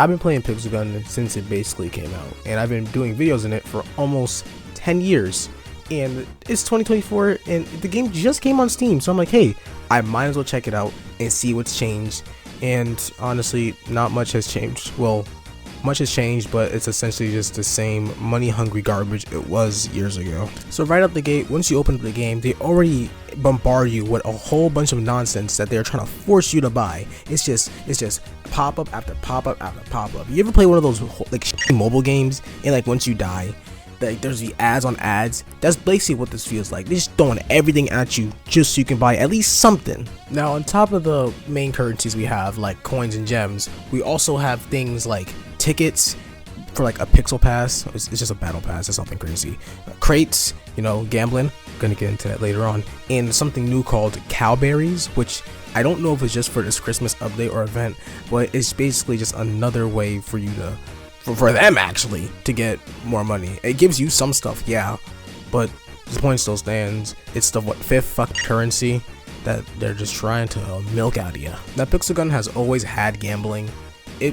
I've been playing Pixel Gun since it basically came out, and I've been doing videos in it for almost 10 years. And it's 2024, and the game just came on Steam, so I'm like, hey, I might as well check it out and see what's changed. And honestly, not much has changed. Well, much has changed, but it's essentially just the same money-hungry garbage it was years ago. So right out the gate, once you open up the game, they already bombard you with a whole bunch of nonsense that they're trying to force you to buy. It's just pop-up after pop-up after pop-up. You ever play one of those like mobile games, and like once you die, like there's the ads on ads? That's basically what this feels like. They're just throwing everything at you just so you can buy at least something. Now, on top of the main currencies we have, like coins and gems, we also have things like tickets for like a pixel pass. It's just a battle pass. It's something crazy. Crates, you know, gambling. Gonna get into that later on. And something new called cowberries, which I don't know if it's just for this Christmas update or event, but it's basically just another way for you to for them actually to get more money. It gives you some stuff, yeah, but the point still stands. It's the fifth fucking currency that they're just trying to milk out of you. Now, Pixel Gun has always had gambling,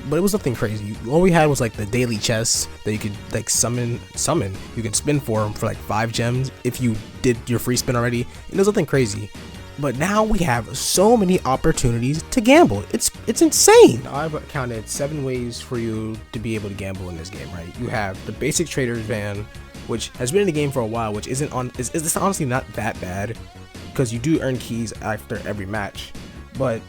but it was nothing crazy. All we had was like the daily chests that you could like summon. You can spin for them for like 5 gems if you did your free spin already. And there's nothing crazy. But now we have so many opportunities to gamble. It's insane. Now, I've counted 7 ways for you to be able to gamble in this game, right? You have the basic trader's van, which has been in the game for a while, which it's honestly not that bad because you do earn keys after every match. But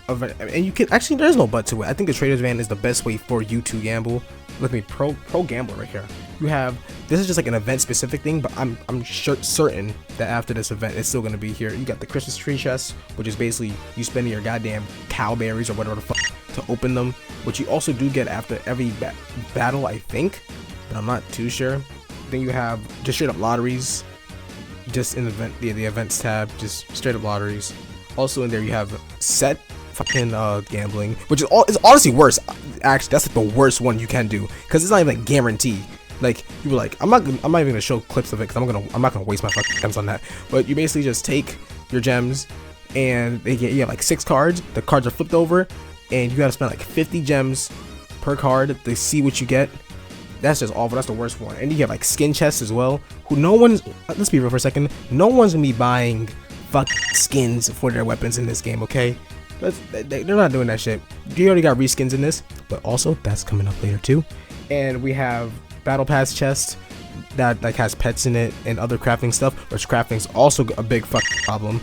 and you can actually, there's no but to it. I think the trader's van is the best way for you to gamble. Look at me, pro gambler right here. You have, this is just like an event specific thing, but I'm certain that after this event it's still gonna be here. You got the Christmas tree chest, which is basically you spending your goddamn cowberries or whatever the fuck to open them, which you also do get after every battle, I think, but I'm not too sure. Then you have just straight up lotteries, just in the events tab, just straight up lotteries. Also in there you have set fucking gambling, which is honestly worse. Actually, that's like the worst one you can do because it's not even a guarantee. Like, you were like, I'm not even gonna show clips of it because I'm not gonna waste my fucking gems on that. But you basically just take your gems and you have like 6 cards. The cards are flipped over and you gotta spend like 50 gems per card to see what you get. That's just awful. That's the worst one. And you have like skin chests as well. Let's be real for a second. No one's gonna be buying fucking skins for their weapons in this game, okay? They're not doing that shit. You already got reskins in this, but also that's coming up later too. And we have battle pass chest that like has pets in it and other crafting stuff, which crafting's also a big fucking problem.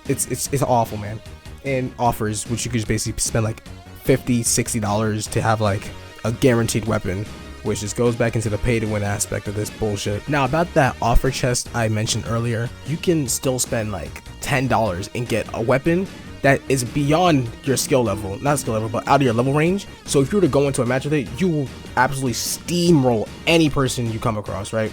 It's awful, man. And offers, which you could just basically spend like $50-$60 to have like a guaranteed weapon, which just goes back into the pay to win aspect of this bullshit. Now, about that offer chest I mentioned earlier, you can still spend like $10 and get a weapon that is beyond your skill level, not skill level, but out of your level range. So if you were to go into a match with it, you will absolutely steamroll any person you come across, right?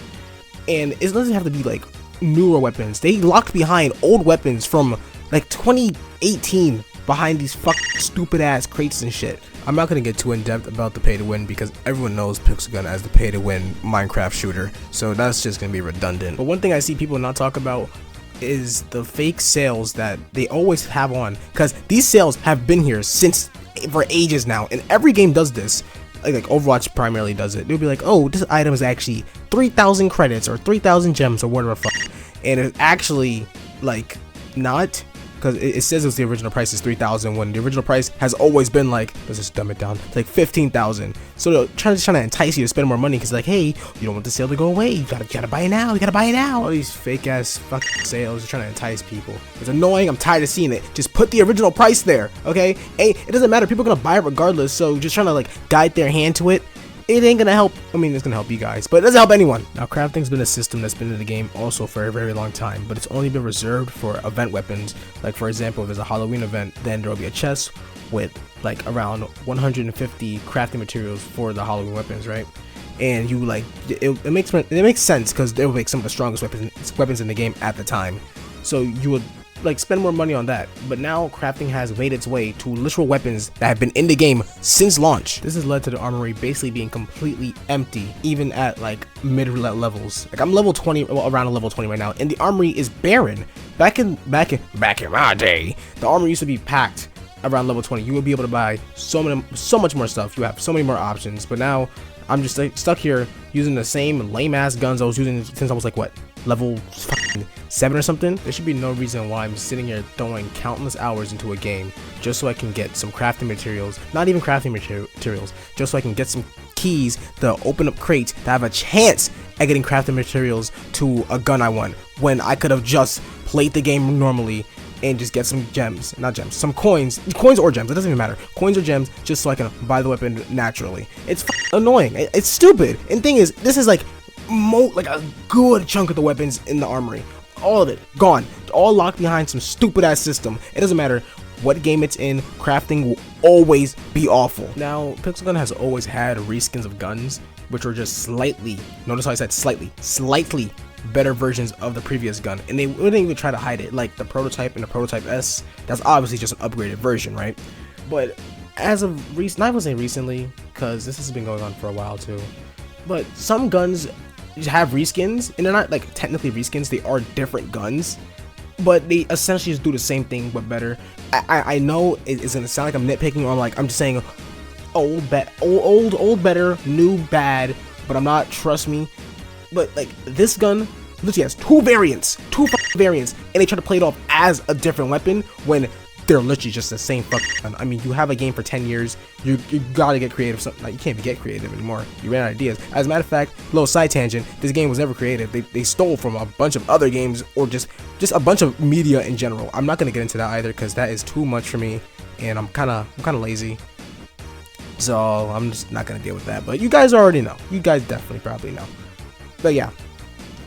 And it doesn't have to be like newer weapons. They locked behind old weapons from like 2018 behind these fucking stupid ass crates and shit. I'm not gonna get too in depth about the pay to win because everyone knows Pixel Gun as the pay to win Minecraft shooter, so that's just gonna be redundant. But one thing I see people not talk about is the fake sales that they always have on, because these sales have been here for ages now, and every game does this. Like Overwatch primarily does it. They'll be like, oh, this item is actually 3,000 credits or 3,000 gems or whatever the fuck, and it's actually like not, because it says it's the original price is 3,000 when the original price has always been like, let's just dumb it down, like 15,000. So they're trying to entice you to spend more money because like, hey, you don't want the sale to go away, you gotta buy it now, you gotta buy it now. All these fake ass fucking sales are trying to entice people. It's annoying. I'm tired of seeing it. Just put the original price there, okay? It doesn't matter, people are gonna buy it regardless. So just trying to like guide their hand to it, it ain't gonna help. I mean, it's gonna help you guys, but it doesn't help anyone. Now, crafting's been a system that's been in the game also for a very long time, but it's only been reserved for event weapons. Like, for example, if there's a Halloween event, then there will be a chest with like around 150 crafting materials for the Halloween weapons, right? And you like it makes sense because they will make some of the strongest weapons in the game at the time. So you would like spend more money on that. But now crafting has made its way to literal weapons that have been in the game since launch. This has led to the armory basically being completely empty, even at like mid levels. Like I'm level 20, well, around a level 20 right now, and the armory is barren. Back in my day, the armory used to be packed around level 20, you will be able to buy so much more stuff. You have so many more options. But now I'm just like, stuck here using the same lame ass guns I was using since I was like, what, level 7 or something. There should be no reason why I'm sitting here throwing countless hours into a game just so I can get some crafting materials, not even crafting materials, just so I can get some keys to open up crates to have a chance at getting crafting materials to a gun I want, when I could have just played the game normally and just get some gems, not gems, some coins or gems, it doesn't even matter, coins or gems, just so I can buy the weapon naturally. It's annoying, it's stupid. And thing is, this is like a good chunk of the weapons in the armory, all of it gone, all locked behind some stupid ass system. It doesn't matter what game it's in, crafting will always be awful. Now, Pixel Gun has always had reskins of guns, which were just slightly, notice how I said slightly better versions of the previous gun, and they wouldn't even try to hide it, like the prototype and the prototype S. That's obviously just an upgraded version, right? But as of not even say recently, because this has been going on for a while too, but some guns have reskins, and they're not like technically reskins, they are different guns, but they essentially just do the same thing but better. I know it's gonna sound like I'm nitpicking, or I'm just saying old better, new bad, but I'm not, trust me. But like this gun literally has two variants, and they try to play it off as a different weapon when they're literally just the same fucking gun. I mean, you have a game for 10 years, you gotta get creative. Like, you can't even get creative anymore, you ran out of ideas. As a matter of fact, little side tangent, this game was never creative. They stole from a bunch of other games, or just a bunch of media in general. I'm not gonna get into that either, because that is too much for me, and I'm kinda lazy, so I'm just not gonna deal with that. But you guys already know, you guys definitely probably know. But yeah,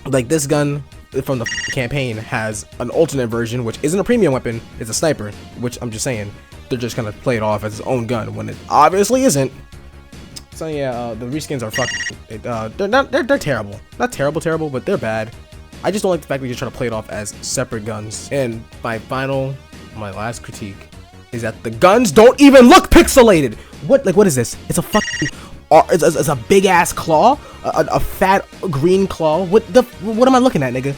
like this gun from the campaign has an alternate version, which isn't a premium weapon, it's a sniper, which I'm just saying, they're just gonna play it off as its own gun when it obviously isn't. So yeah, the reskins are they're terrible. Not terrible, but they're bad. I just don't like the fact that you're trying to play it off as separate guns. And my last critique is that the guns don't even look pixelated. What is this? It's a fucking it's a big ass claw, a fat green claw. What am I looking at, nigga?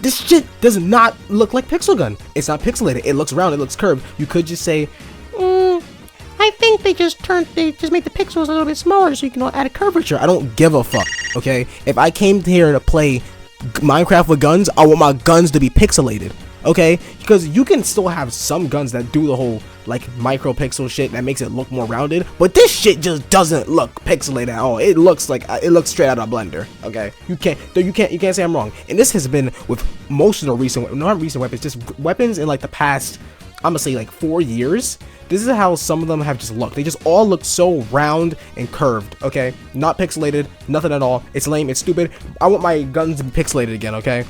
This shit does not look like Pixel Gun. It's not pixelated. It looks round. It looks curved. You could just say, I think they just made the pixels a little bit smaller so you can add a curvature. I don't give a fuck. Okay, if I came here to play Minecraft with guns, I want my guns to be pixelated. Okay, because you can still have some guns that do the whole like micro pixel shit that makes it look more rounded, but this shit just doesn't look pixelated at all. It looks straight out of Blender. Okay, you can't say I'm wrong. And this has been with most of the not recent weapons, just weapons in like the past, I'm gonna say like 4 years. This is how some of them have just looked. They just all look so round and curved. Okay, not pixelated, nothing at all. It's lame, it's stupid. I want my guns to be pixelated again. Okay,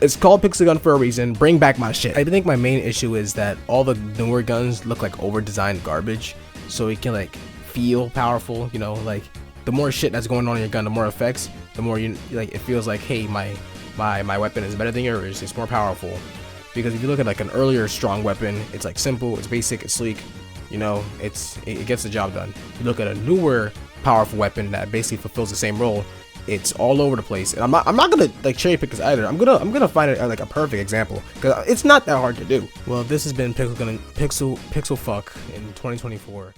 it's called Pixel Gun for a reason. Bring back my shit. I think my main issue is that all the newer guns look like over-designed garbage, so it can like feel powerful. You know, like the more shit that's going on in your gun, the more effects, the more you like. It feels like, hey, my weapon is better than yours. It's more powerful. Because if you look at like an earlier strong weapon, it's like simple, it's basic, it's sleek. You know, it gets the job done. You look at a newer powerful weapon that basically fulfills the same role, it's all over the place. And I'm not gonna like cherry pick this either. I'm gonna find it like a perfect example, because it's not that hard to do. Well, this has been Pixel Fuck in 2024.